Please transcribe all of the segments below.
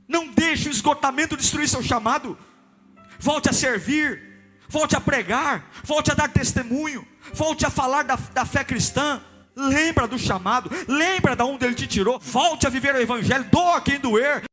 Não deixe o esgotamento destruir seu chamado. Volte a servir, volte a pregar, volte a dar testemunho, volte a falar da fé cristã. Lembra do chamado, lembra de onde Ele te tirou. Volte a viver o Evangelho, doa quem doer.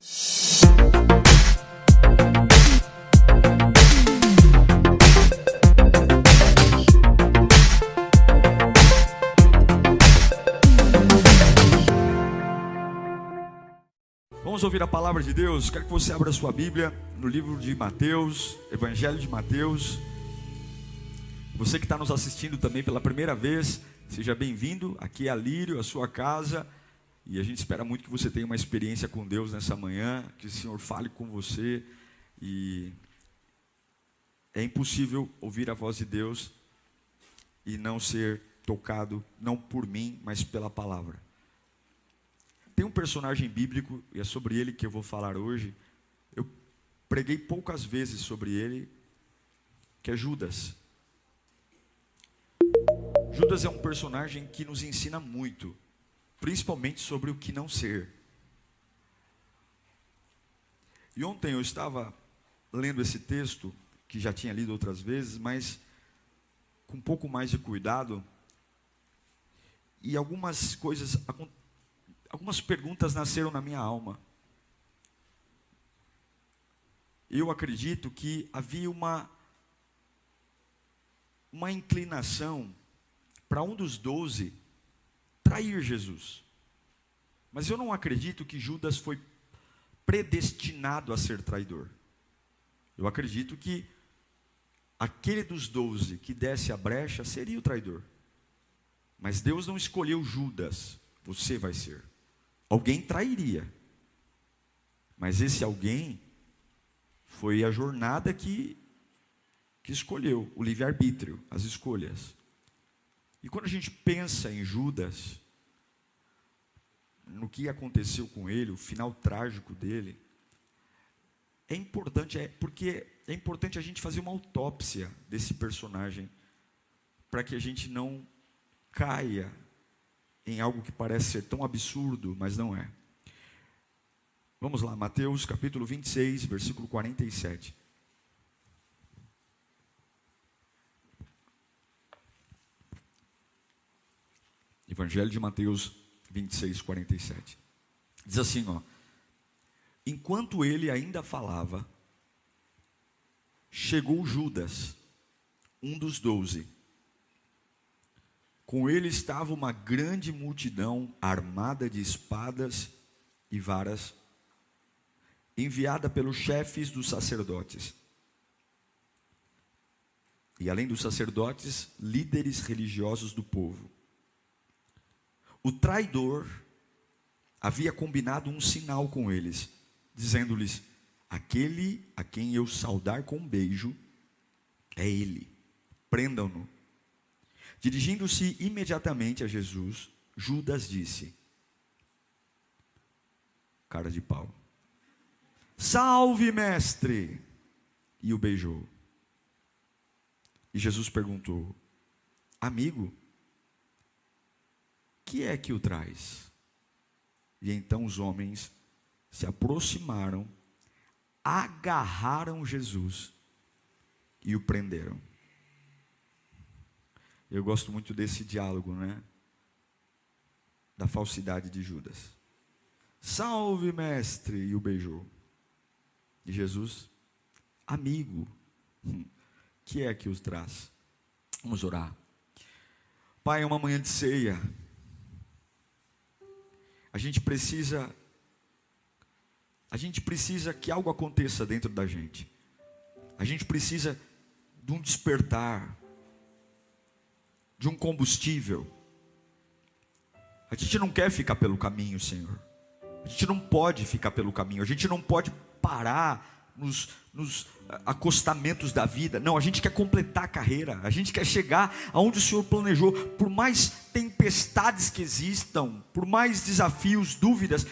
Vamos ouvir a palavra de Deus. Quero que você abra a sua Bíblia no livro de Mateus, Evangelho de Mateus. Você que está nos assistindo também pela primeira vez, seja bem-vindo. Aqui é a Lírio, a sua casa. E a gente espera muito que você tenha uma experiência com Deus nessa manhã, que o Senhor fale com você. E é impossível ouvir a voz de Deus e não ser tocado, não por mim, mas pela palavra. Tem um personagem bíblico, e é sobre ele que eu vou falar hoje. Eu preguei poucas vezes sobre ele, que é Judas. Judas é um personagem que nos ensina muito, principalmente sobre o que não ser. E ontem eu estava lendo esse texto, que já tinha lido outras vezes, mas com um pouco mais de cuidado, e algumas perguntas nasceram na minha alma. Eu acredito que havia uma inclinação para um dos 12 trair Jesus. Mas eu não acredito que Judas foi predestinado a ser traidor. Eu acredito que aquele dos 12 que desse a brecha seria o traidor. Mas Deus não escolheu Judas. Você vai ser. Alguém trairia, mas esse alguém foi a jornada que escolheu, o livre-arbítrio, as escolhas. E quando a gente pensa em Judas, no que aconteceu com ele, o final trágico dele, porque é importante a gente fazer uma autópsia desse personagem, para que a gente não caia em algo que parece ser tão absurdo, mas não é. Vamos lá, Mateus capítulo 26, versículo 47. Evangelho de Mateus 26, 47. Diz assim, ó: enquanto ele ainda falava, chegou Judas, um dos 12. Com ele estava uma grande multidão armada de espadas e varas, enviada pelos chefes dos sacerdotes. E além dos sacerdotes, líderes religiosos do povo. O traidor havia combinado um sinal com eles, dizendo-lhes: aquele a quem eu saudar com um beijo, é ele, prendam-no. Dirigindo-se imediatamente a Jesus, Judas disse, cara de pau: salve, mestre! E o beijou. E Jesus perguntou: amigo, que é que o traz? E então os homens se aproximaram, agarraram Jesus e o prenderam. Eu gosto muito desse diálogo, né? Da falsidade de Judas. Salve, mestre! E o beijou. E Jesus: amigo, que é que os traz? Vamos orar. Pai, é uma manhã de ceia. A gente precisa que algo aconteça dentro da gente. A gente precisa de um despertar, de um combustível. A gente não quer ficar pelo caminho, Senhor. A gente não pode ficar pelo caminho. A gente não pode parar nos acostamentos da vida. Não, a gente quer completar a carreira. A gente quer chegar aonde o Senhor planejou. Por mais tempestades que existam, por mais desafios, dúvidas,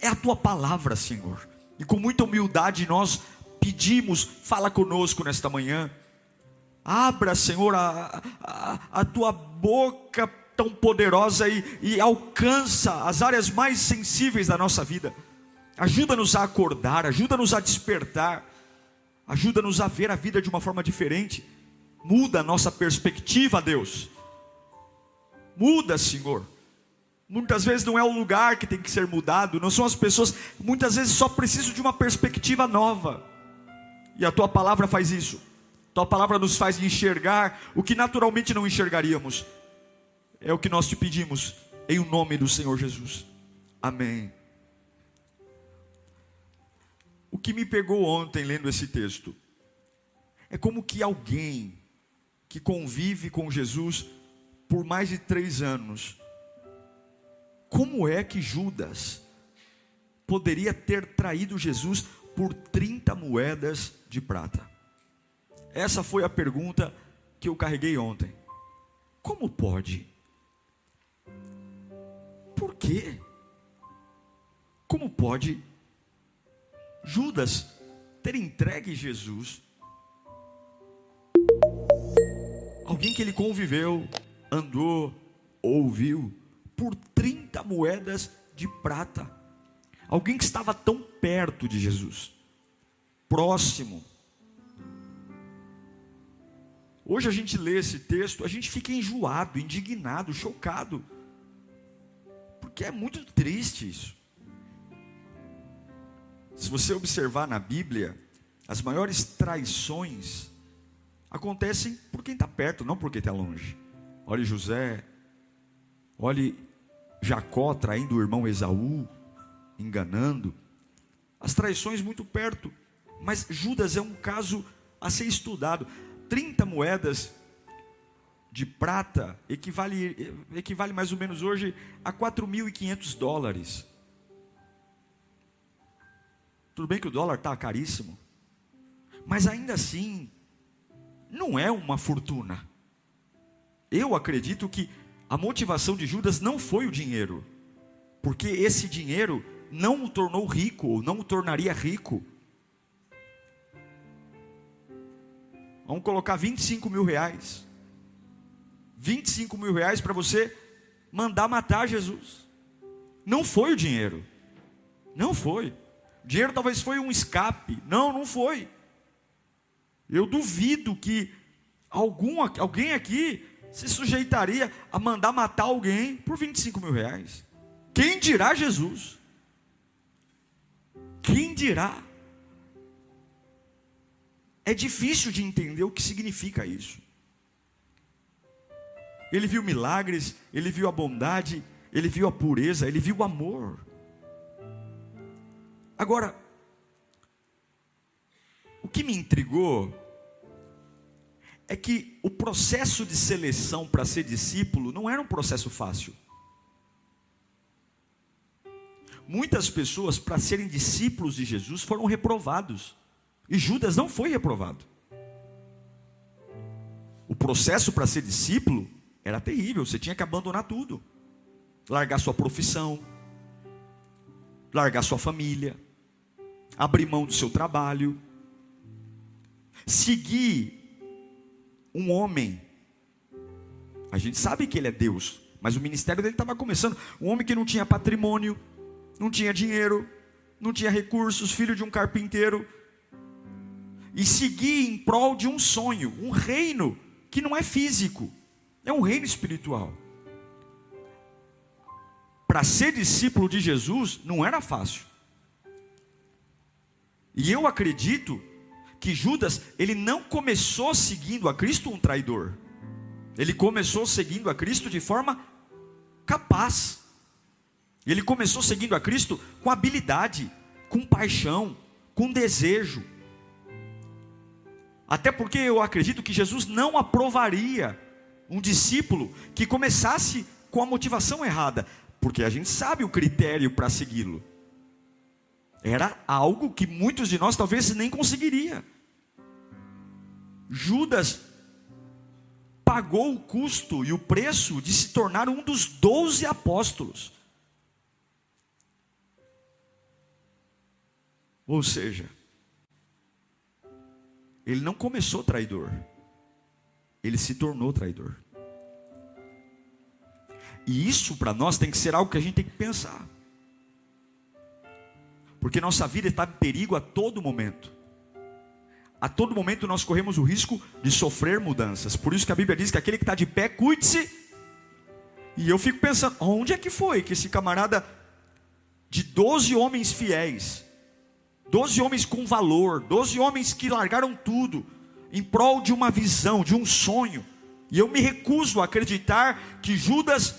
é a Tua palavra, Senhor. E com muita humildade nós pedimos: fala conosco nesta manhã. Abra, Senhor, a Tua boca tão poderosa e alcança as áreas mais sensíveis da nossa vida. Ajuda-nos a acordar, ajuda-nos a despertar, ajuda-nos a ver a vida de uma forma diferente. Muda a nossa perspectiva, Deus. Muda, Senhor. Muitas vezes não é o lugar que tem que ser mudado, não são as pessoas, muitas vezes só preciso de uma perspectiva nova. E a Tua palavra faz isso. Tua palavra nos faz enxergar o que naturalmente não enxergaríamos. É o que nós te pedimos, em o nome do Senhor Jesus. Amém. O que me pegou ontem lendo esse texto é como que alguém que convive com Jesus por mais de 3 anos, como é que Judas poderia ter traído Jesus por 30 moedas de prata? Essa foi a pergunta que eu carreguei ontem. Como pode? Por quê? Como pode Judas ter entregue Jesus? Alguém que ele conviveu, andou, ouviu, por 30 moedas de prata. Alguém que estava tão perto de Jesus, próximo. Hoje a gente lê esse texto, a gente fica enjoado, indignado, chocado, porque é muito triste isso. Se você observar na Bíblia, as maiores traições acontecem por quem está perto, não por quem está longe. Olhe José, olhe Jacó traindo o irmão Esaú, enganando. As traições muito perto, mas Judas é um caso a ser estudado. 30 moedas de prata equivale mais ou menos hoje a $4.500. Tudo bem que o dólar está caríssimo, mas ainda assim, não é uma fortuna. Eu acredito que a motivação de Judas não foi o dinheiro, porque esse dinheiro não o tornou rico, ou não o tornaria rico. Vamos colocar 25 mil reais. 25 mil reais para você mandar matar Jesus. Não foi o dinheiro. Não foi. O dinheiro talvez foi um escape. Não foi. Eu duvido que alguém aqui se sujeitaria a mandar matar alguém por 25 mil reais. Quem dirá Jesus? Quem dirá? É difícil de entender o que significa isso. Ele viu milagres, ele viu a bondade, ele viu a pureza, ele viu o amor. Agora, o que me intrigou é que o processo de seleção para ser discípulo não era um processo fácil. Muitas pessoas, para serem discípulos de Jesus, foram reprovados. E Judas não foi reprovado. O processo para ser discípulo era terrível. Você tinha que abandonar tudo. Largar sua profissão, largar sua família, abrir mão do seu trabalho, seguir um homem. A gente sabe que ele é Deus, mas o ministério dele estava começando. Um homem que não tinha patrimônio, não tinha dinheiro, não tinha recursos, filho de um carpinteiro, e seguir em prol de um sonho, um reino que não é físico, é um reino espiritual. Para ser discípulo de Jesus não era fácil. E eu acredito que Judas, ele não começou seguindo a Cristo um traidor. Ele começou seguindo a Cristo de forma capaz. Ele começou seguindo a Cristo com habilidade, com paixão, com desejo. Até porque eu acredito que Jesus não aprovaria um discípulo que começasse com a motivação errada, porque a gente sabe o critério para segui-lo. Era algo que muitos de nós talvez nem conseguiria. Judas pagou o custo e o preço de se tornar um dos 12 apóstolos. Ou seja, ele não começou traidor, ele se tornou traidor. E isso para nós tem que ser algo que a gente tem que pensar. Porque nossa vida está em perigo a todo momento. A todo momento nós corremos o risco de sofrer mudanças. Por isso que a Bíblia diz que aquele que está de pé, cuide-se. E eu fico pensando, onde é que foi que esse camarada de 12 homens fiéis, 12 homens com valor, 12 homens que largaram tudo em prol de uma visão, de um sonho. E eu me recuso a acreditar que Judas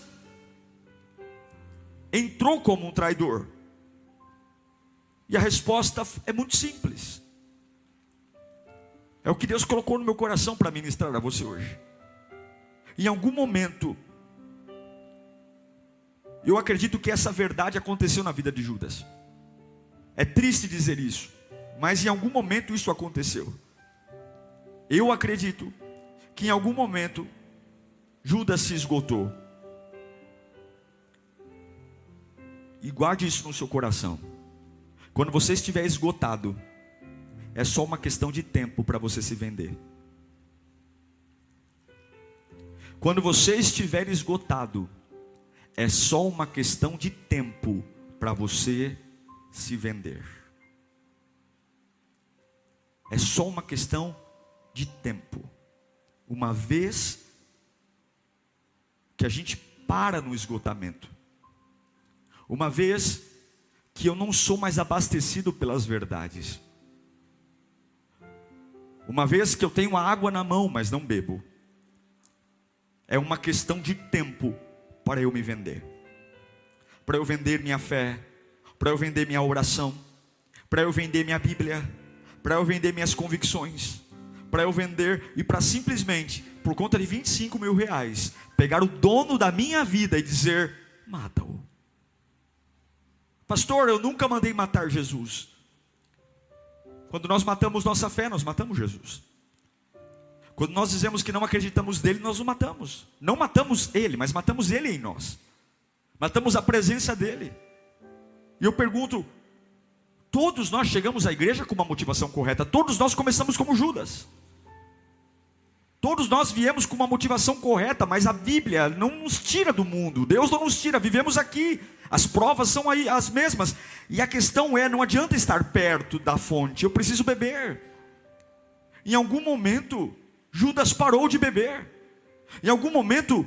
entrou como um traidor. E a resposta é muito simples. É o que Deus colocou no meu coração para ministrar a você hoje. Em algum momento, eu acredito que essa verdade aconteceu na vida de Judas. É triste dizer isso, mas em algum momento isso aconteceu. Eu acredito que em algum momento Judas se esgotou. E guarde isso no seu coração. Quando você estiver esgotado, é só uma questão de tempo para você se vender. Quando você estiver esgotado, é só uma questão de tempo para você se vender. É só uma questão de tempo. Uma vez que a gente para no esgotamento, uma vez que eu não sou mais abastecido pelas verdades, uma vez que eu tenho a água na mão, mas não bebo, é uma questão de tempo para eu me vender. Para eu vender minha fé, para eu vender minha oração, para eu vender minha Bíblia, para eu vender minhas convicções, para eu vender e para simplesmente, por conta de 25 mil reais, pegar o dono da minha vida e dizer, mata-o. Pastor, eu nunca mandei matar Jesus. Quando nós matamos nossa fé, nós matamos Jesus. Quando nós dizemos que não acreditamos nele, nós o matamos. Não matamos ele, mas matamos ele em nós. Matamos a presença dele. E eu pergunto, todos nós chegamos à igreja com uma motivação correta. Todos nós começamos como Judas. Todos nós viemos com uma motivação correta, mas a Bíblia não nos tira do mundo. Deus não nos tira, vivemos aqui. As provas são aí as mesmas. E a questão é, não adianta estar perto da fonte, eu preciso beber. Em algum momento, Judas parou de beber. Em algum momento,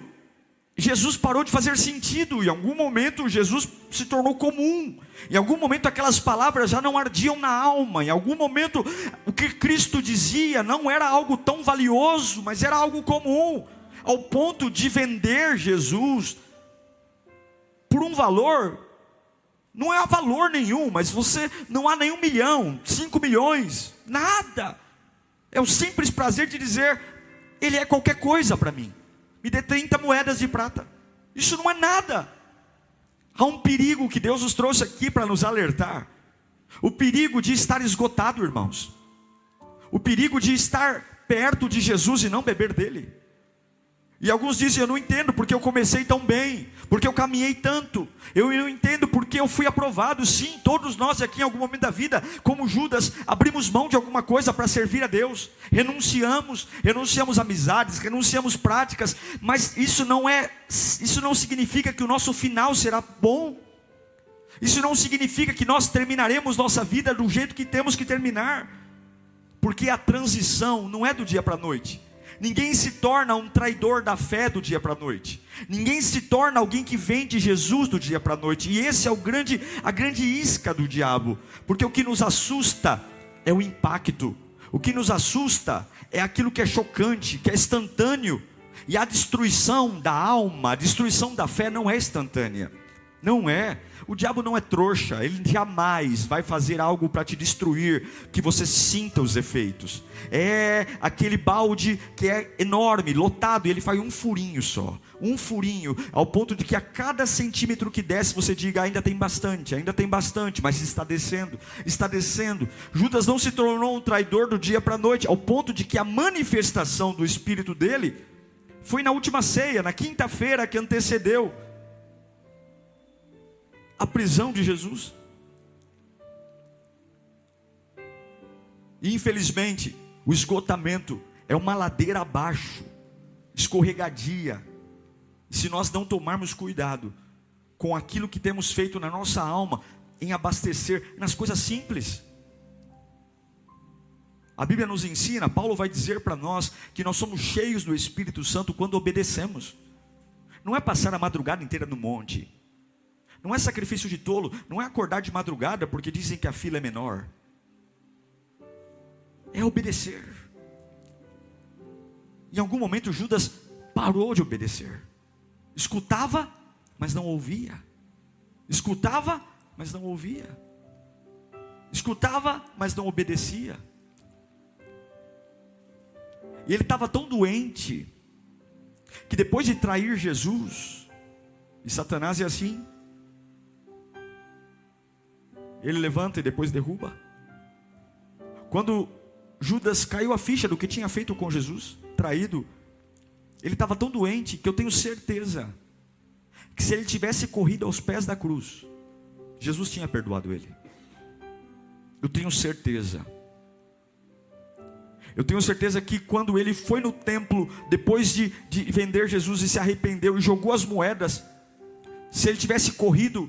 Jesus parou de fazer sentido. Em algum momento, Jesus se tornou comum. Em algum momento, aquelas palavras já não ardiam na alma. Em algum momento, o que Cristo dizia não era algo tão valioso, mas era algo comum, ao ponto de vender Jesus por um valor, não é valor nenhum, mas você não há nem 1 milhão, 5 milhões, nada. É o simples prazer de dizer, ele é qualquer coisa para mim. Me dê 30 moedas de prata. Isso não é nada. Há um perigo que Deus nos trouxe aqui para nos alertar. O perigo de estar esgotado, irmãos. O perigo de estar perto de Jesus e não beber dele. E alguns dizem, eu não entendo porque eu comecei tão bem, porque eu caminhei tanto, eu não entendo porque eu fui aprovado. Sim, todos nós aqui em algum momento da vida, como Judas, abrimos mão de alguma coisa para servir a Deus, renunciamos amizades, renunciamos práticas, mas isso não significa que o nosso final será bom. Isso não significa que nós terminaremos nossa vida do jeito que temos que terminar, porque a transição não é do dia para a noite. Ninguém se torna um traidor da fé do dia para a noite. Ninguém se torna alguém que vende Jesus do dia para a noite. E esse é a grande isca do diabo. Porque o que nos assusta é o impacto. O que nos assusta é aquilo que é chocante, que é instantâneo. E a destruição da alma, a destruição da fé não é instantânea. Não é. O diabo não é trouxa. Ele jamais vai fazer algo para te destruir que você sinta os efeitos. É aquele balde que é enorme, lotado, e ele faz um furinho só. Um furinho, ao ponto de que a cada centímetro que desce você diga, ainda tem bastante, mas está descendo, está descendo. Judas não se tornou um traidor do dia para a noite, ao ponto de que a manifestação do espírito dele foi na última ceia, na quinta-feira que antecedeu a prisão de Jesus. E infelizmente, o esgotamento é uma ladeira abaixo, escorregadia. E se nós não tomarmos cuidado com aquilo que temos feito na nossa alma, em abastecer nas coisas simples. A Bíblia nos ensina, Paulo vai dizer para nós que nós somos cheios do Espírito Santo quando obedecemos. Não é passar a madrugada inteira no monte, não é sacrifício de tolo, não é acordar de madrugada porque dizem que a fila é menor. É obedecer. Em algum momento Judas parou de obedecer. Escutava, mas não ouvia. Escutava, mas não ouvia. Escutava, mas não obedecia. E ele estava tão doente, que depois de trair Jesus, e Satanás é assim, ele levanta e depois derruba. Quando Judas caiu a ficha do que tinha feito com Jesus, traído, ele estava tão doente que eu tenho certeza que se ele tivesse corrido aos pés da cruz, Jesus tinha perdoado ele. Eu tenho certeza. Eu tenho certeza que quando ele foi no templo, depois de vender Jesus e se arrependeu e jogou as moedas, se ele tivesse corrido,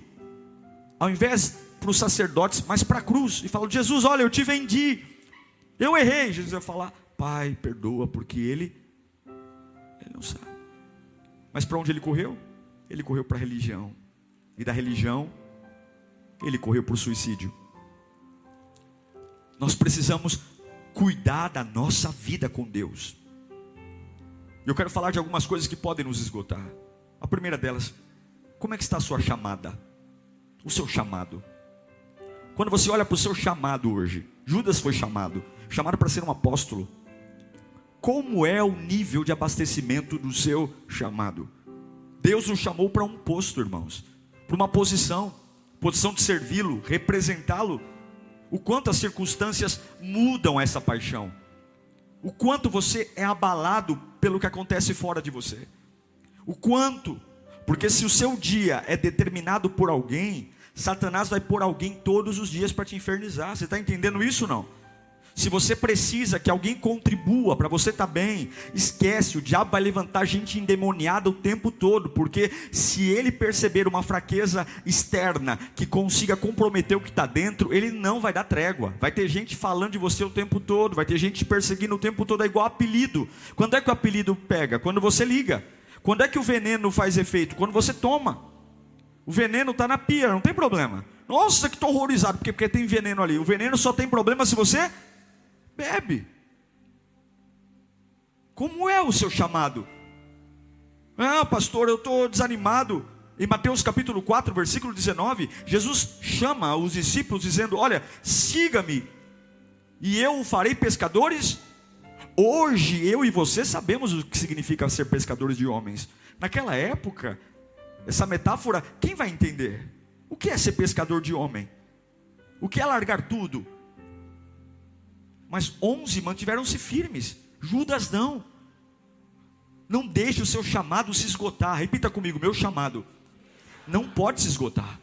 ao invés para os sacerdotes, mas para a cruz, e falou: Jesus, olha, eu te vendi, eu errei. Jesus ia falar: Pai, perdoa, porque ele não sabe. Mas para onde ele correu? Ele correu para a religião, e da religião, ele correu para o suicídio. Nós precisamos cuidar da nossa vida com Deus. Eu quero falar de algumas coisas que podem nos esgotar. A primeira delas: como é que está a sua chamada? O seu chamado. Quando você olha para o seu chamado hoje, Judas foi chamado para ser um apóstolo. Como é o nível de abastecimento do seu chamado? Deus nos chamou para um posto, irmãos, para uma posição de servi-lo, representá-lo. O quanto as circunstâncias mudam essa paixão. O quanto você é abalado pelo que acontece fora de você. O quanto, porque se o seu dia é determinado por alguém, Satanás vai pôr alguém todos os dias para te infernizar. Você está entendendo isso ou não? Se você precisa que alguém contribua para você estar bem, esquece, o diabo vai levantar gente endemoniada o tempo todo, porque se ele perceber uma fraqueza externa que consiga comprometer o que está dentro, ele não vai dar trégua. Vai ter gente falando de você o tempo todo, vai ter gente te perseguindo o tempo todo. É igual apelido. Quando é que o apelido pega? Quando você liga. Quando é que o veneno faz efeito? Quando você toma. O veneno está na pia, não tem problema. Nossa, que estou horrorizado, porque tem veneno ali. O veneno só tem problema se você bebe. Como é o seu chamado? Ah, pastor, eu estou desanimado. Em Mateus capítulo 4, versículo 19, Jesus chama os discípulos dizendo: olha, siga-me, e eu o farei pescadores. Hoje eu e você sabemos o que significa ser pescadores de homens. Naquela época, essa metáfora, quem vai entender? O que é ser pescador de homem? O que é largar tudo? Mas 11 mantiveram-se firmes. Judas não. Não deixe o seu chamado se esgotar. Repita comigo: meu chamado não pode se esgotar.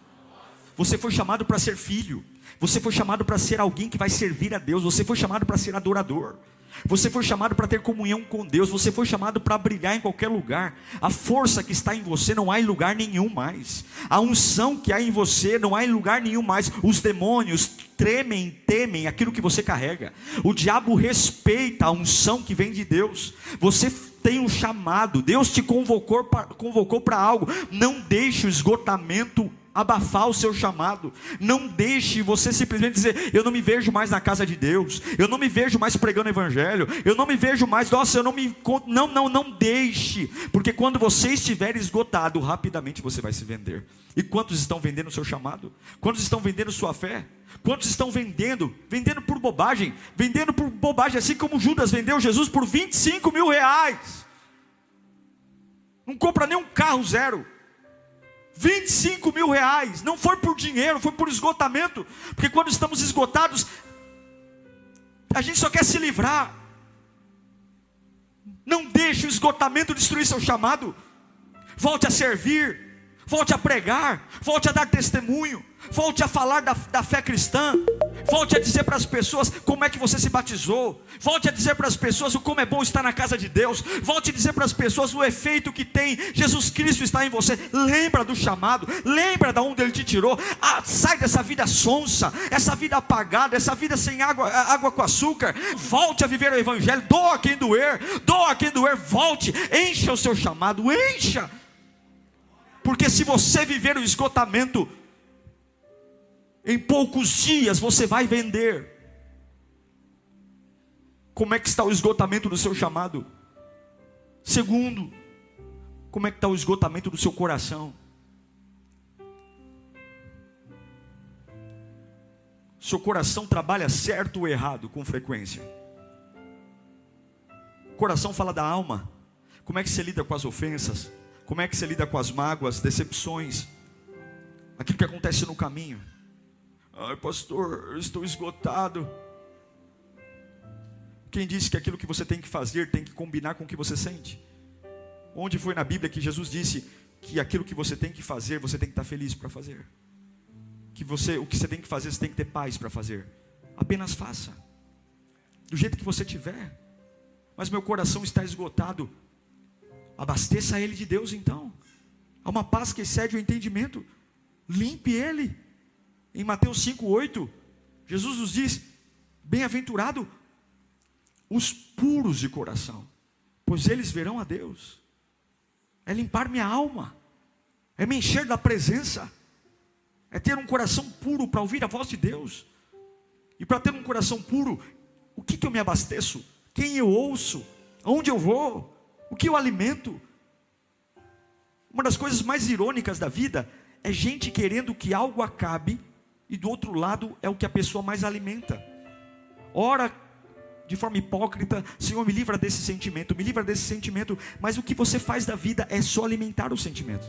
Você foi chamado para ser filho. Você foi chamado para ser alguém que vai servir a Deus. Você foi chamado para ser adorador. Você foi chamado para ter comunhão com Deus. Você foi chamado para brilhar em qualquer lugar. A força que está em você não há em lugar nenhum mais. A unção que há em você não há em lugar nenhum mais. Os demônios temem aquilo que você carrega. O diabo respeita a unção que vem de Deus. Você tem um chamado. Deus te convocou para algo. Não deixe o esgotamento abafar o seu chamado. Não deixe você simplesmente dizer: eu não me vejo mais na casa de Deus, eu não me vejo mais pregando o evangelho, eu não me vejo mais, nossa, eu não me... Não deixe, porque quando você estiver esgotado, rapidamente você vai se vender. E quantos estão vendendo o seu chamado? Quantos estão vendendo sua fé? Quantos estão vendendo por bobagem, assim como Judas vendeu Jesus por 25 mil reais. Não compra nem um carro zero. 25 mil reais, não foi por dinheiro, foi por esgotamento, porque quando estamos esgotados, a gente só quer se livrar. Não deixe o esgotamento destruir seu chamado. Volte a servir, Volte a pregar, volte a dar testemunho, volte a falar da fé cristã, volte a dizer para as pessoas como é que você se batizou, volte a dizer para as pessoas o como é bom estar na casa de Deus, volte a dizer para as pessoas o efeito que tem Jesus Cristo está em você. Lembra do chamado, lembra de onde Ele te tirou. Sai dessa vida sonsa, essa vida apagada, essa vida sem água com açúcar. Volte a viver o Evangelho, doa quem doer, volte, encha o seu chamado, encha. Porque se você viver o esgotamento, em poucos dias você vai vender. Como é que está o esgotamento do seu chamado? Segundo, como é que está o esgotamento do seu coração? Seu coração trabalha certo ou errado com frequência? O coração fala da alma. Como é que você lida com as ofensas? Como é que você lida com as mágoas, decepções, aquilo que acontece no caminho? Ai, pastor, eu estou esgotado. Quem disse que aquilo que você tem que fazer tem que combinar com o que você sente? Onde foi na Bíblia que Jesus disse que aquilo que você tem que fazer, você tem que estar feliz para fazer? O que você tem que fazer, você tem que ter paz para fazer. Apenas faça, do jeito que você tiver. Mas meu coração está esgotado. Abasteça ele de Deus então. Há uma paz que excede o entendimento. Limpe ele. Em Mateus 5:8, Jesus nos diz: bem-aventurado os puros de coração, pois eles verão a Deus. É limpar minha alma, é me encher da presença, é ter um coração puro para ouvir a voz de Deus. E para ter um coração puro, o que eu me abasteço? Quem eu ouço? Aonde eu vou? O que eu alimento? Uma das coisas mais irônicas da vida é gente querendo que algo acabe, e do outro lado é o que a pessoa mais alimenta. Ora de forma hipócrita: Senhor, me livra desse sentimento, me livra desse sentimento. Mas o que você faz da vida é só alimentar o sentimento.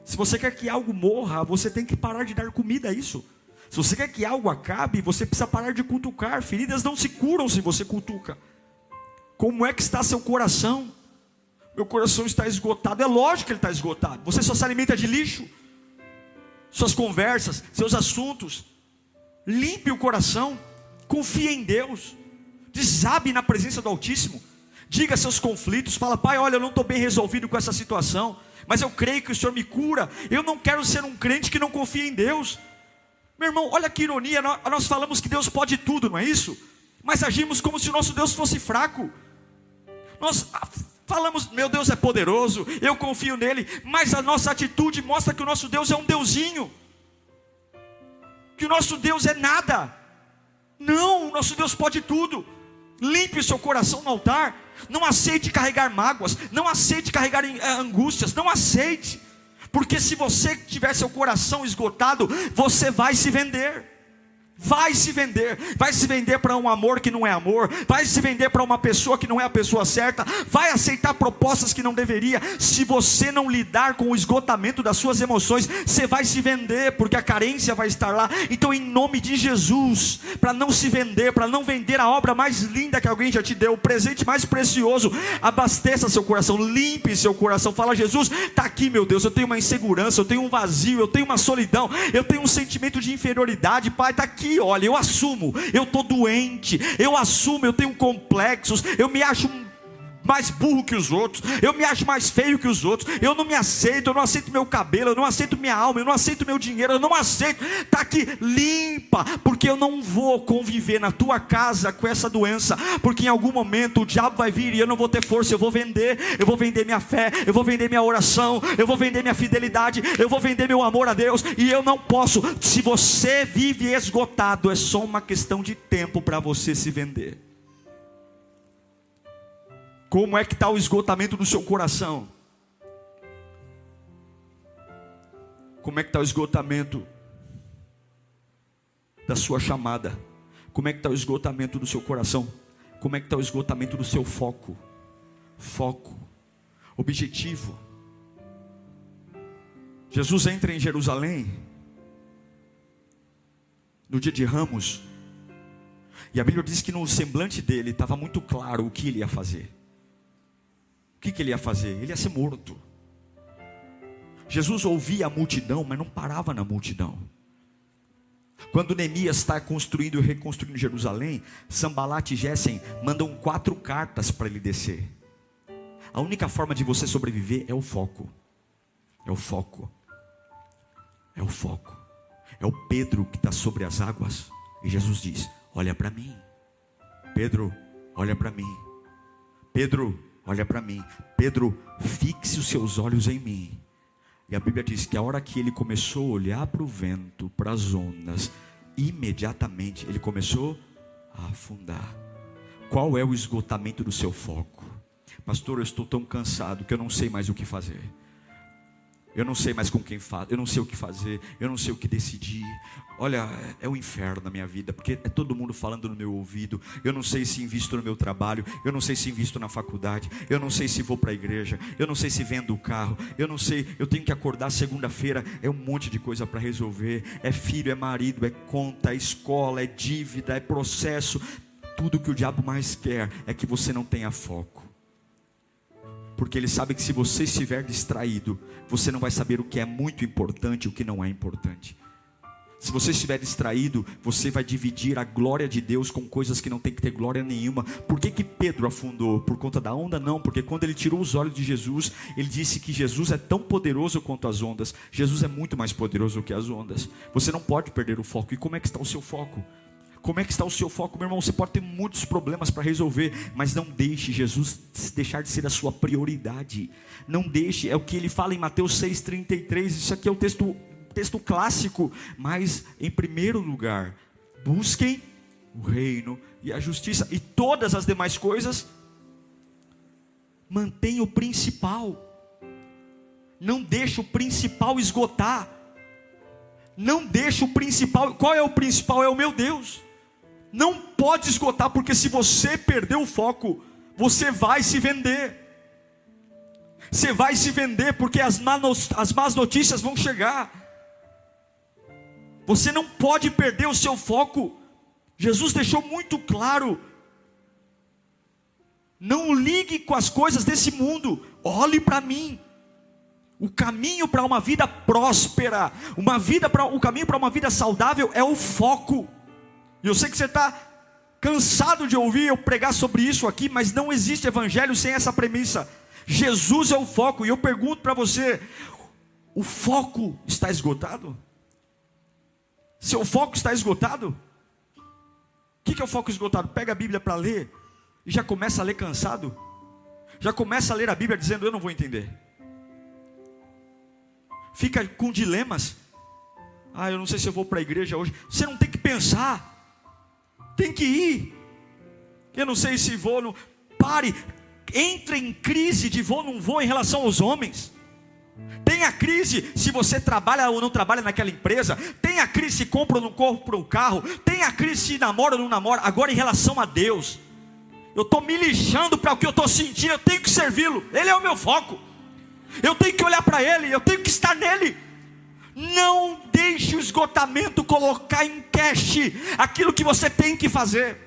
Se você quer que algo morra, você tem que parar de dar comida a isso. Se você quer que algo acabe, você precisa parar de cutucar. Feridas não se curam se você cutuca. Como é que está seu coração? Meu coração está esgotado. É lógico que ele está esgotado. Você só se alimenta de lixo. Suas conversas, seus assuntos. Limpe o coração. Confie em Deus. Desabe na presença do Altíssimo. Diga seus conflitos. Fala: Pai, olha, eu não estou bem resolvido com essa situação, mas eu creio que o Senhor me cura. Eu não quero ser um crente que não confia em Deus. Meu irmão, olha que ironia. Nós falamos que Deus pode tudo, não é isso? Mas agimos como se o nosso Deus fosse fraco. Nós falamos: meu Deus é poderoso, eu confio nele. Mas a nossa atitude mostra que o nosso Deus é um deusinho, que o nosso Deus é nada. Não, o nosso Deus pode tudo. Limpe o seu coração no altar. Não aceite carregar mágoas, não aceite carregar angústias, não aceite. Porque se você tiver seu coração esgotado, você vai se vender. Vai se vender para um amor que não é amor, vai se vender para uma pessoa que não é a pessoa certa, vai aceitar propostas que não deveria. Se você não lidar com o esgotamento das suas emoções, você vai se vender, porque a carência vai estar lá. Então, em nome de Jesus, para não se vender, para não vender a obra mais linda que alguém já te deu, o presente mais precioso, abasteça seu coração, limpe seu coração. Fala: Jesus, está aqui, meu Deus, eu tenho uma insegurança, eu tenho um vazio, eu tenho uma solidão, eu tenho um sentimento de inferioridade. Pai, está aqui. Olha, eu assumo, eu estou doente, eu assumo, eu tenho complexos, eu me acho mais burro que os outros, eu me acho mais feio que os outros, eu não me aceito, eu não aceito meu cabelo, eu não aceito minha alma, eu não aceito meu dinheiro, eu não aceito. Está aqui, limpa, porque eu não vou conviver na tua casa com essa doença, porque em algum momento o diabo vai vir e eu não vou ter força. Eu vou vender minha fé, eu vou vender minha oração, eu vou vender minha fidelidade, eu vou vender meu amor a Deus, e eu não posso. Se você vive esgotado, é só uma questão de tempo para você se vender. Como é que está o esgotamento do seu coração? Como é que está o esgotamento da sua chamada? Como é que está o esgotamento do seu coração? Como é que está o esgotamento do seu foco? Foco, objetivo. Jesus entra em Jerusalém no dia de Ramos, e a Bíblia diz que no semblante dele estava muito claro o que ele ia fazer. O que ele ia fazer? Ele ia ser morto. Jesus ouvia a multidão, mas não parava na multidão. Quando Neemias está construindo e reconstruindo Jerusalém, Sanbalat e Gésem mandam 4 cartas para ele descer. A única forma de você sobreviver é o foco. É o foco. É o foco. É o Pedro que está sobre as águas. E Jesus diz: olha para mim. Pedro, olha para mim. Pedro, olha para mim. Pedro, fixe os seus olhos em mim. E a Bíblia diz que a hora que ele começou a olhar para o vento, para as ondas, imediatamente ele começou a afundar. Qual é o esgotamento do seu foco? Pastor, eu estou tão cansado que eu não sei mais o que fazer. Eu não sei mais com quem falar, eu não sei o que fazer, eu não sei o que decidir. Olha, é um inferno na minha vida, porque é todo mundo falando no meu ouvido. Eu não sei se invisto no meu trabalho, eu não sei se invisto na faculdade, eu não sei se vou para a igreja, eu não sei se vendo o carro, eu não sei, eu tenho que acordar segunda-feira, é um monte de coisa para resolver. É filho, é marido, é conta, é escola, é dívida, é processo. Tudo que o diabo mais quer é que você não tenha foco. Porque ele sabe que se você estiver distraído, você não vai saber o que é muito importante e o que não é importante. Se você estiver distraído, você vai dividir a glória de Deus com coisas que não tem que ter glória nenhuma. Por que Pedro afundou? Por conta da onda? Não, porque quando ele tirou os olhos de Jesus, ele disse que Jesus é tão poderoso quanto as ondas. Jesus é muito mais poderoso que as ondas. Você não pode perder o foco. E como é que está o seu foco? Como é que está o seu foco, meu irmão? Você pode ter muitos problemas para resolver, mas não deixe Jesus deixar de ser a sua prioridade. Não deixe, é o que ele fala em Mateus 6,33. Isso aqui é o texto clássico. Mas em primeiro lugar, busquem o reino e a justiça, e todas as demais coisas, mantenha o principal. Não deixe o principal esgotar. Não deixe o principal. Qual é o principal? É o meu Deus. Não pode esgotar, porque se você perder o foco, você vai se vender. Você vai se vender, porque as más notícias vão chegar. Você não pode perder o seu foco. Jesus deixou muito claro: não ligue com as coisas desse mundo, olhe para mim. O caminho para uma vida próspera, o caminho para uma vida saudável é o foco. E eu sei que você está cansado de ouvir eu pregar sobre isso aqui, mas não existe evangelho sem essa premissa. Jesus é o foco. E eu pergunto para você: o foco está esgotado? Seu foco está esgotado? O que é o foco esgotado? Pega a Bíblia para ler e já começa a ler cansado. Já começa a ler a Bíblia dizendo: eu não vou entender. Fica com dilemas. Eu não sei se eu vou para a igreja hoje. Você não tem que pensar, tem que ir. Eu não sei se vou, não. Pare, entre em crise de vou, não vou em relação aos homens. Tem a crise se você trabalha ou não trabalha naquela empresa. Tem a crise se compra ou não compra um carro. Tem a crise se namora ou não namora. Agora em relação a Deus, eu estou me lixando para o que eu estou sentindo. Eu tenho que servi-lo, Ele é o meu foco. Eu tenho que olhar para Ele, eu tenho que estar nele. Não deixe o esgotamento colocar em cash aquilo que você tem que fazer.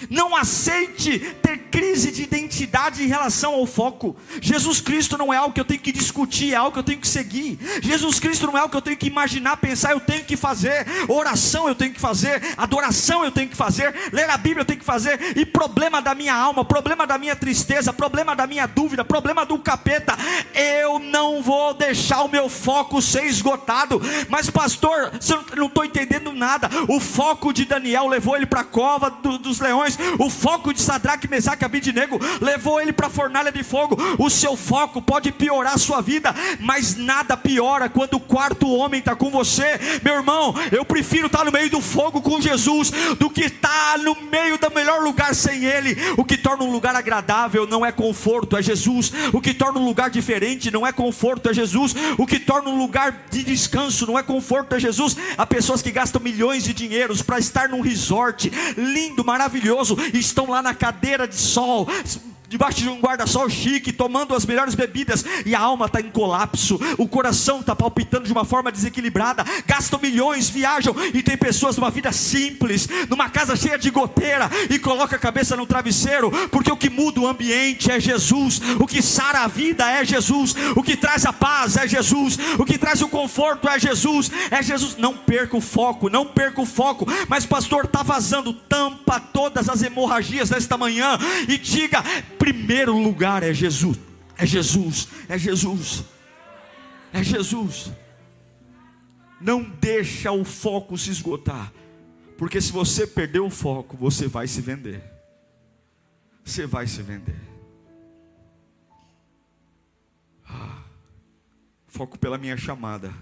Não aceite ter crise de identidade em relação ao foco. Jesus Cristo não é algo que eu tenho que discutir, é algo que eu tenho que seguir. Jesus Cristo não é algo que eu tenho que imaginar, pensar, eu tenho que fazer. Oração eu tenho que fazer, adoração eu tenho que fazer, ler a Bíblia eu tenho que fazer. E problema da minha alma, problema da minha tristeza, problema da minha dúvida, problema do capeta, eu não vou deixar o meu foco ser esgotado. Mas pastor, eu não estou entendendo nada. O foco de Daniel levou ele para a cova dos leões. O foco de Sadraque, Mesaque e Abednego levou ele para a fornalha de fogo. O seu foco pode piorar a sua vida, mas nada piora quando o quarto homem está com você. Meu irmão, eu prefiro estar no meio do fogo com Jesus do que estar no meio do melhor lugar sem Ele. O que torna um lugar agradável não é conforto, é Jesus. O que torna um lugar diferente não é conforto, é Jesus. O que torna um lugar de descanso não é conforto, é Jesus. Há pessoas que gastam milhões de dinheiros para estar num resort lindo, maravilhoso, estão lá na cadeira de sol, debaixo de um guarda-sol chique, tomando as melhores bebidas, e a alma está em colapso, o coração está palpitando de uma forma desequilibrada, gastam milhões, viajam, e tem pessoas numa vida simples, numa casa cheia de goteira, e coloca a cabeça no travesseiro, porque o que muda o ambiente é Jesus, o que sara a vida é Jesus, o que traz a paz é Jesus, o que traz o conforto é Jesus, não perca o foco, não perca o foco. Mas pastor, está vazando, tampa todas as hemorragias desta manhã, e diga: primeiro lugar é Jesus, é Jesus, é Jesus, é Jesus. Não deixa o foco se esgotar, porque se você perder o foco, você vai se vender, você vai se vender. Foco pela minha chamada,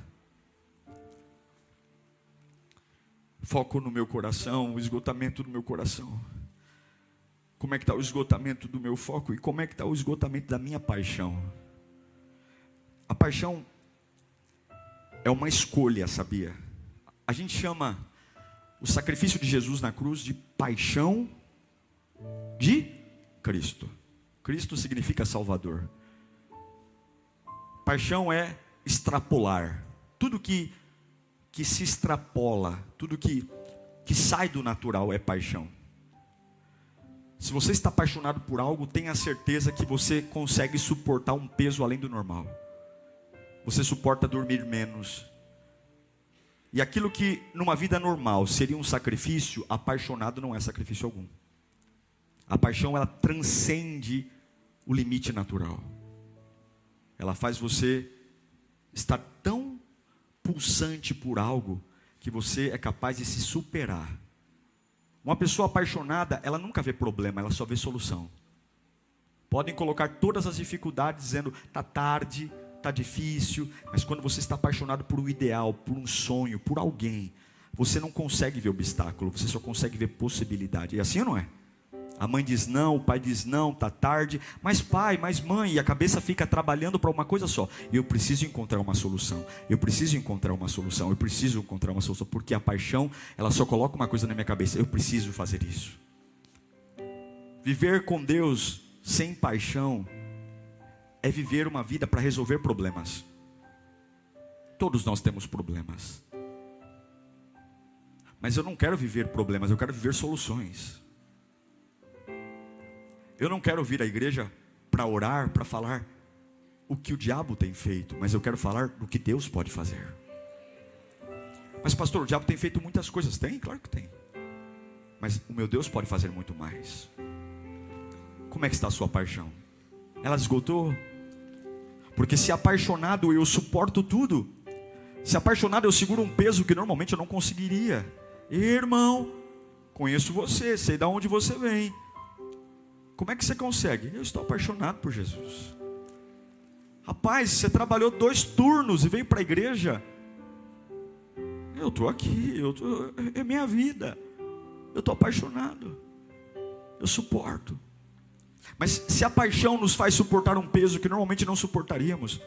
foco no meu coração, o esgotamento do meu coração. Como é que está o esgotamento do meu foco? E como é que está o esgotamento da minha paixão? A paixão é uma escolha, sabia? A gente chama o sacrifício de Jesus na cruz de paixão de Cristo. Cristo significa Salvador. Paixão é extrapolar. Tudo que se extrapola, tudo que sai do natural é paixão. Se você está apaixonado por algo, tenha certeza que você consegue suportar um peso além do normal. Você suporta dormir menos. E aquilo que numa vida normal seria um sacrifício, apaixonado não é sacrifício algum. A paixão, ela transcende o limite natural. Ela faz você estar tão pulsante por algo que você é capaz de se superar. Uma pessoa apaixonada, ela nunca vê problema, ela só vê solução. Podem colocar todas as dificuldades dizendo: está tarde, está difícil. Mas quando você está apaixonado por um ideal, por um sonho, por alguém, você não consegue ver obstáculo, você só consegue ver possibilidade. E assim não é? A mãe diz não, o pai diz não, está tarde. Mas pai, mas mãe, e a cabeça fica trabalhando para uma coisa só: eu preciso encontrar uma solução, eu preciso encontrar uma solução, eu preciso encontrar uma solução. Porque a paixão, ela só coloca uma coisa na minha cabeça: eu preciso fazer isso. Viver com Deus sem paixão é viver uma vida para resolver problemas. Todos nós temos problemas, mas eu não quero viver problemas, eu quero viver soluções. Eu não quero vir à igreja para orar, para falar o que o diabo tem feito, mas eu quero falar do que Deus pode fazer. Mas pastor, o diabo tem feito muitas coisas. Tem? Claro que tem. Mas o meu Deus pode fazer muito mais. Como é que está a sua paixão? Ela esgotou? Porque se apaixonado eu suporto tudo. Se apaixonado eu seguro um peso que normalmente eu não conseguiria. Irmão, conheço você, sei de onde você vem. Como é que você consegue? Eu estou apaixonado por Jesus. Rapaz, você trabalhou 2 turnos e veio para a igreja. Eu estou aqui, é minha vida. Eu estou apaixonado. Eu suporto. Mas se a paixão nos faz suportar um peso que normalmente não suportaríamos,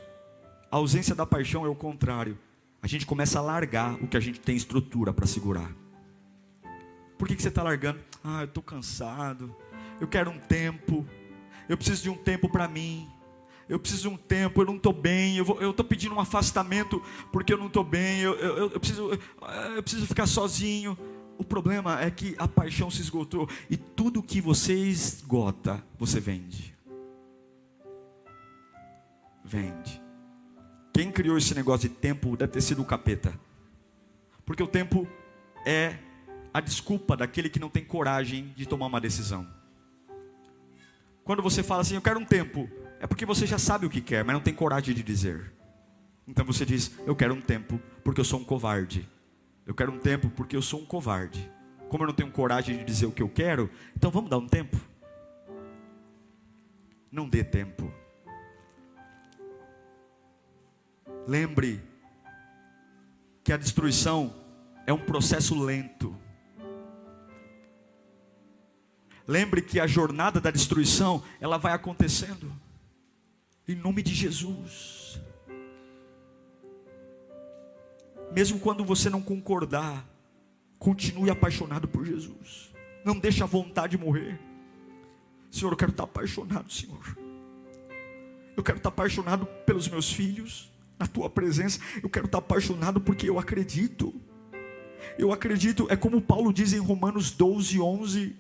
a ausência da paixão é o contrário. A gente começa a largar o que a gente tem estrutura para segurar. Por que você está largando? Eu estou cansado. Eu quero um tempo, eu preciso de um tempo para mim, eu preciso de um tempo, eu não estou bem, eu estou pedindo um afastamento porque eu não estou bem, eu preciso ficar sozinho. O problema é que a paixão se esgotou, e tudo que você esgota, você vende. Vende. Quem criou esse negócio de tempo deve ter sido o capeta, porque o tempo é a desculpa daquele que não tem coragem de tomar uma decisão. Quando você fala assim, eu quero um tempo, é porque você já sabe o que quer, mas não tem coragem de dizer. Então você diz, eu quero um tempo porque eu sou um covarde. Eu quero um tempo porque eu sou um covarde. Como eu não tenho coragem de dizer o que eu quero, então vamos dar um tempo. Não dê tempo. Lembre que a destruição é um processo lento. Lembre que a jornada da destruição, ela vai acontecendo. Em nome de Jesus. Mesmo quando você não concordar, continue apaixonado por Jesus. Não deixe a vontade morrer. Senhor, eu quero estar apaixonado, Senhor. Eu quero estar apaixonado pelos meus filhos, na tua presença. Eu quero estar apaixonado porque eu acredito. Eu acredito, é como Paulo diz em Romanos 12, 11.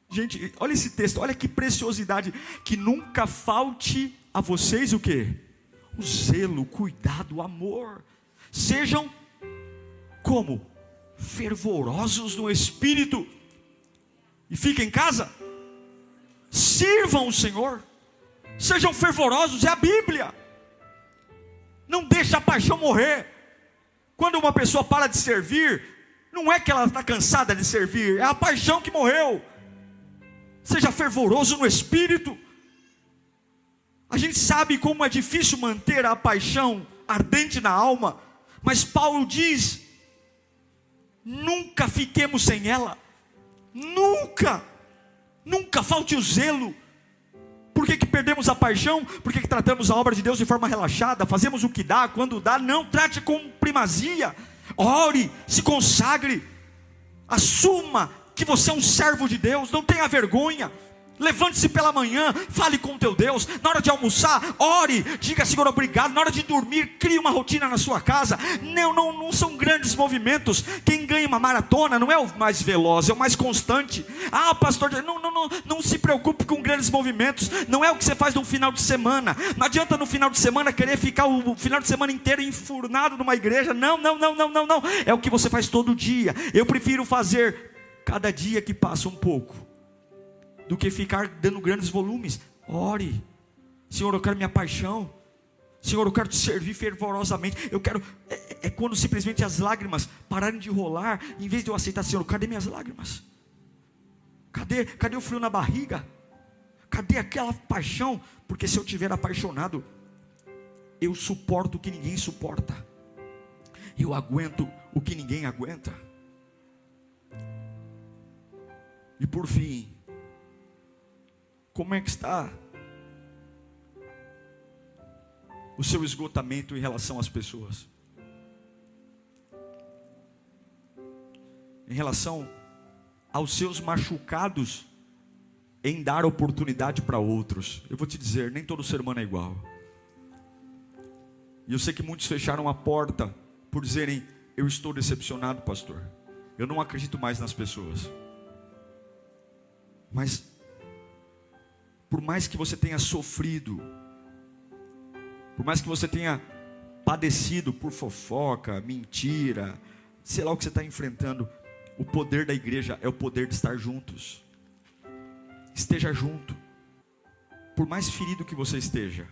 Gente, olha esse texto, olha que preciosidade. Que nunca falte a vocês o quê? O zelo, o cuidado, o amor. Sejam como? Fervorosos no Espírito. E fiquem em casa. Sirvam o Senhor. Sejam fervorosos, é a Bíblia. Não deixe a paixão morrer. Quando uma pessoa para de servir, não é que ela está cansada de servir, é a paixão que morreu. Seja fervoroso no Espírito. A gente sabe como é difícil manter a paixão ardente na alma, mas Paulo diz: nunca fiquemos sem ela. Nunca falte o zelo. Por que perdemos a paixão? Por que tratamos a obra de Deus de forma relaxada? Fazemos o que dá, quando dá. Não, trate com primazia. Ore, se consagre. Assuma que você é um servo de Deus. Não tenha vergonha. Levante-se pela manhã, fale com o teu Deus. Na hora de almoçar, ore, diga: Senhor, obrigado. Na hora de dormir, crie uma rotina na sua casa. Não são grandes movimentos. Quem ganha uma maratona não é o mais veloz, é o mais constante. Ah, pastor, não se preocupe com grandes movimentos. Não é o que você faz no final de semana. Não adianta no final de semana querer ficar o final de semana inteiro enfurnado numa igreja. Não. É o que você faz todo dia. Eu prefiro fazer cada dia que passa um pouco do que ficar dando grandes volumes. Ore: Senhor, eu quero minha paixão. Senhor, eu quero te servir fervorosamente. Eu quero, é quando simplesmente as lágrimas pararem de rolar, em vez de eu aceitar: Senhor, cadê minhas lágrimas? Cadê o frio na barriga? Cadê aquela paixão? Porque se eu estiver apaixonado, eu suporto o que ninguém suporta. Eu aguento o que ninguém aguenta. E por fim, como é que está o seu esgotamento em relação às pessoas? Em relação aos seus machucados em dar oportunidade para outros. Eu vou te dizer, nem todo ser humano é igual. E eu sei que muitos fecharam a porta por dizerem: eu estou decepcionado, pastor. Eu não acredito mais nas pessoas. Mas por mais que você tenha sofrido, por mais que você tenha padecido por fofoca, mentira, sei lá o que você está enfrentando, o poder da igreja é o poder de estar juntos. Esteja junto. Por mais ferido que você esteja,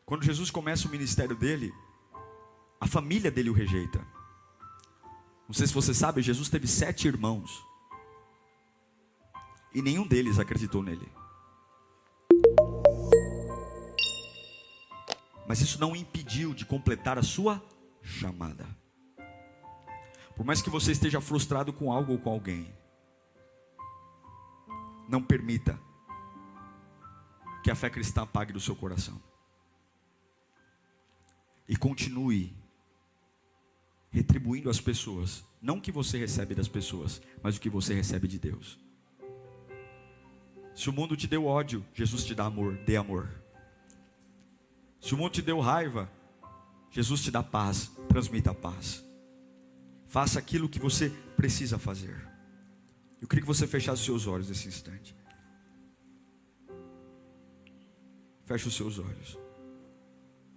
quando Jesus começa o ministério dele, a família dele o rejeita. Não sei se você sabe, Jesus teve 7 irmãos. E nenhum deles acreditou nele. Mas isso não o impediu de completar a sua chamada. Por mais que você esteja frustrado com algo ou com alguém, não permita que a fé cristã apague do seu coração. E continue retribuindo às pessoas, não o que você recebe das pessoas, mas o que você recebe de Deus. Se o mundo te deu ódio, Jesus te dá amor, dê amor. Se o mundo te deu raiva, Jesus te dá paz, transmita a paz. Faça aquilo que você precisa fazer. Eu queria que você fechasse os seus olhos nesse instante. Feche os seus olhos.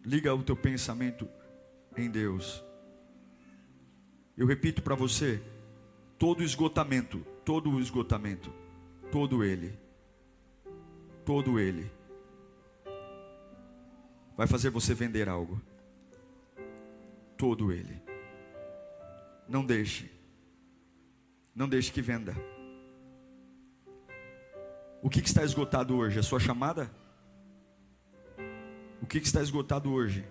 Liga o teu pensamento em Deus. Eu repito para você, todo esgotamento, todo ele vai fazer você vender algo. Todo ele. Não deixe que venda. O que está esgotado hoje? A sua chamada? O que está esgotado hoje?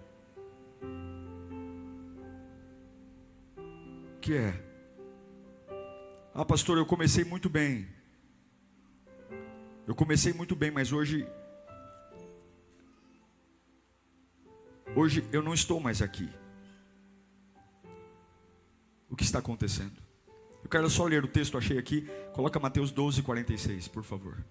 O que é? Ah, pastor, eu comecei muito bem. Mas hoje eu não estou mais aqui. O que está acontecendo? Eu quero só ler o texto, achei aqui. Coloca Mateus 12:46, por favor.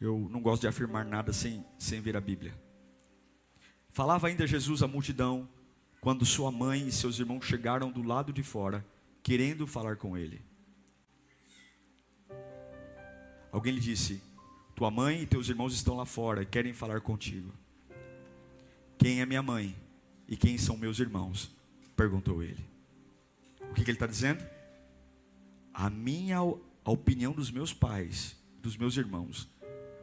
Eu não gosto de afirmar nada sem ver a Bíblia. Falava ainda Jesus à multidão, quando sua mãe e seus irmãos chegaram do lado de fora, querendo falar com ele. Alguém lhe disse: tua mãe e teus irmãos estão lá fora e querem falar contigo. Quem é minha mãe e quem são meus irmãos? Perguntou ele. O que ele está dizendo? A opinião dos meus pais, dos meus irmãos,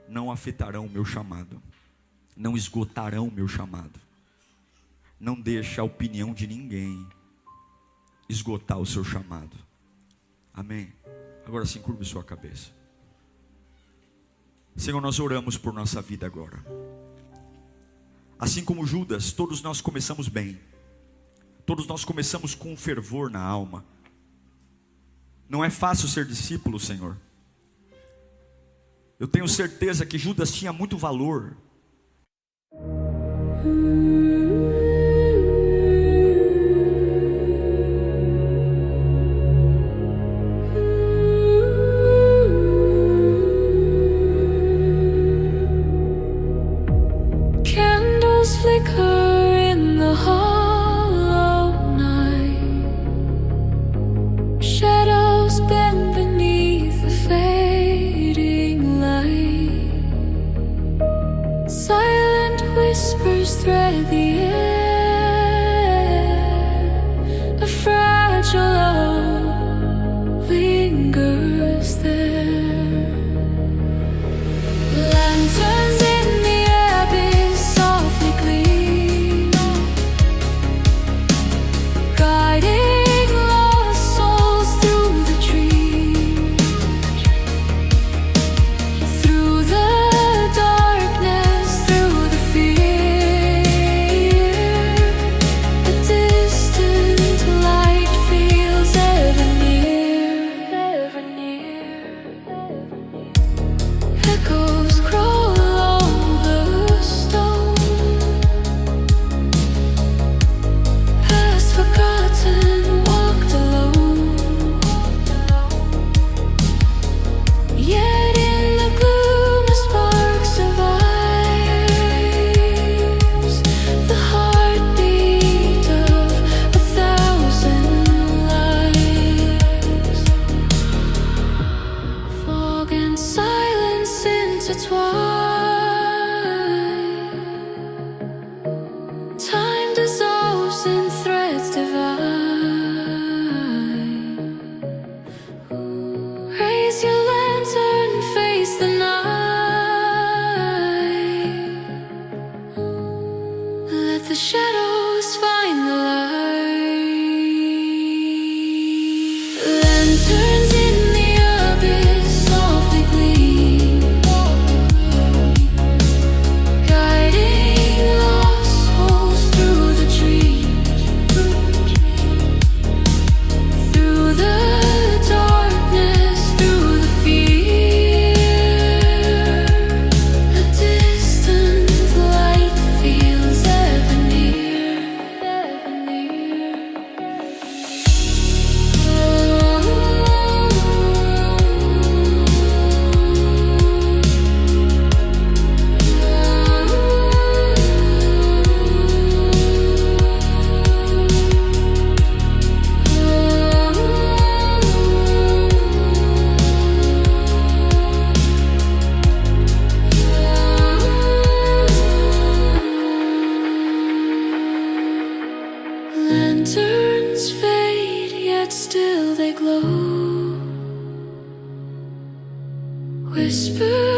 não afetarão o meu chamado, não esgotarão o meu chamado. Não deixa a opinião de ninguém esgotar o seu chamado. Amém? Agora sim, curve sua cabeça. Senhor, nós oramos por nossa vida agora. Assim como Judas, todos nós começamos bem. Todos nós começamos com um fervor na alma. Não é fácil ser discípulo, Senhor. Eu tenho certeza que Judas tinha muito valor. Candles flicker in the hollow night. Shadows bend beneath the fading light. Silent whispers thread the air. A fragile love lingers there. Lanterns in the abyss softly gleam, guiding lost souls through the dream. Through the darkness, through the fear, a distant light feels ever near, ever near. Echoes crawl along the stone, past forgotten, walked alone. Yet in the gloom a spark survives, the heartbeat of 1,000 lives. Fog and silence intertwine. Time dissolves in threads divine. Raise your lantern, face the night. Let the shadows find the light. Lanterns in the abyss softly gleam, guiding lost souls through the dream. Through the darkness, through the fear, a distant light feels ever near, ever near. Lanterns fade, yet still they glow. Whisper